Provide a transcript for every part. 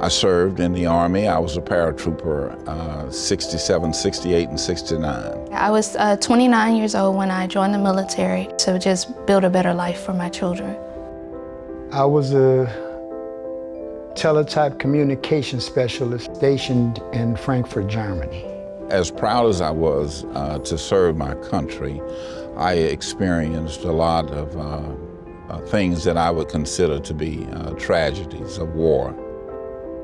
I served in the Army. I was a paratrooper, 67, 68, and 69. I was 29 years old when I joined the military to just build a better life for my children. I was a teletype communication specialist stationed in Frankfurt, Germany. As proud as I was to serve my country, I experienced a lot of things that I would consider to be tragedies of war.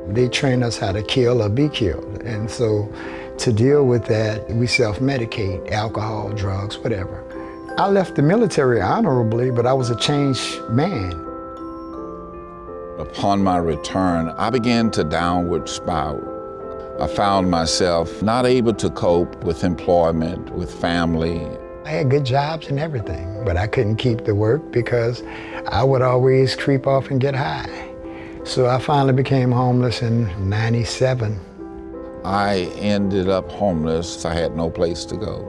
They train us how to kill or be killed. And so to deal with that, we self-medicate, alcohol, drugs, whatever. I left the military honorably, but I was a changed man. Upon my return, I began to downward spiral. I found myself not able to cope with employment, with family. I had good jobs and everything, but I couldn't keep the work because I would always creep off and get high. So I finally became homeless in '97. I ended up homeless. I had no place to go.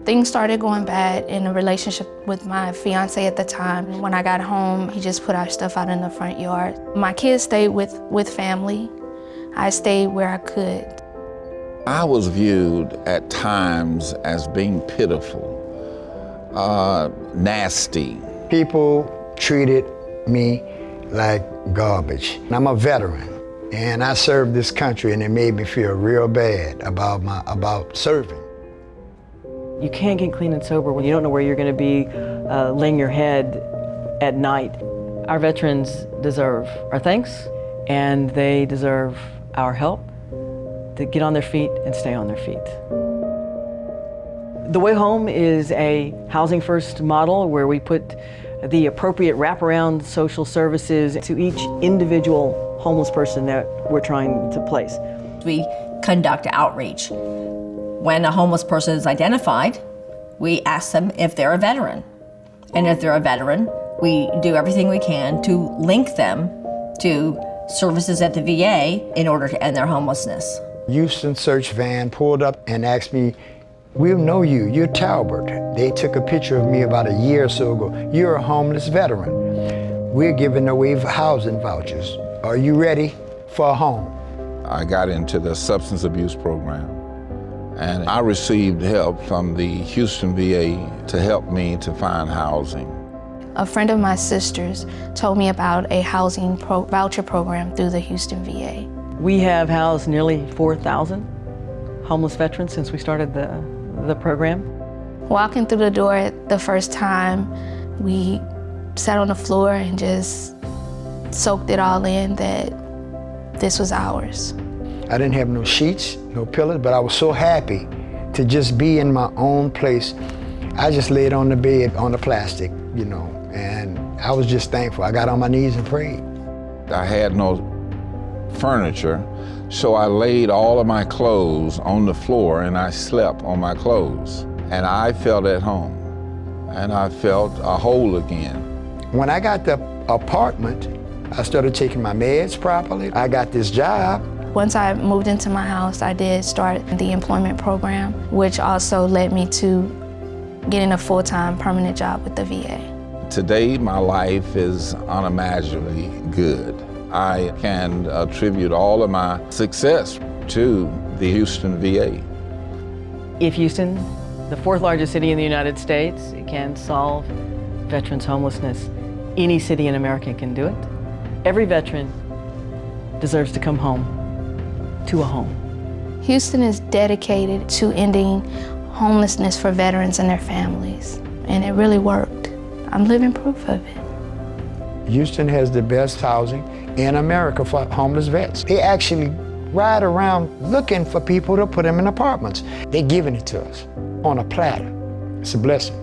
Things started going bad in a relationship with my fiance at the time. When I got home, he just put our stuff out in the front yard. My kids stayed with family. I stayed where I could. I was viewed at times as being pitiful, nasty. People treated me like garbage. I'm a veteran, and I served this country, and it made me feel real bad about serving. You can't get clean and sober when you don't know where you're going to be laying your head at night. Our veterans deserve our thanks, and they deserve our help to get on their feet and stay on their feet. The Way Home is a housing first model where we put the appropriate wraparound social services to each individual homeless person that we're trying to place. We conduct outreach. When a homeless person is identified, we ask them if they're a veteran. And if they're a veteran, we do everything we can to link them to services at the VA in order to end their homelessness. Houston search van pulled up and asked me, "We'll know you, you're Talbert." They took a picture of me about a year or so ago. "You're a homeless veteran. We're giving away housing vouchers. Are you ready for a home?" I got into the substance abuse program, and I received help from the Houston VA to help me to find housing. A friend of my sister's told me about a housing voucher program through the Houston VA. We have housed nearly 4,000 homeless veterans since we started the program. Walking through the door the first time, we sat on the floor and just soaked it all in that this was ours. I didn't have no sheets, no pillows, but I was so happy to just be in my own place. I just laid on the bed on the plastic, and I was just thankful. I got on my knees and prayed. I had no furniture, so I laid all of my clothes on the floor and I slept on my clothes. And I felt at home, and I felt whole again. When I got the apartment, I started taking my meds properly. I got this job. Once I moved into my house, I did start the employment program, which also led me to getting a full-time permanent job with the VA. Today, my life is unimaginably good. I can attribute all of my success to the Houston VA. If Houston, the fourth largest city in the United States, can solve veterans' homelessness, any city in America can do it. Every veteran deserves to come home to a home. Houston is dedicated to ending homelessness for veterans and their families, and it really worked. I'm living proof of it. Houston has the best housing in America for homeless vets. They actually ride around looking for people to put them in apartments. They're giving it to us on a platter. It's a blessing.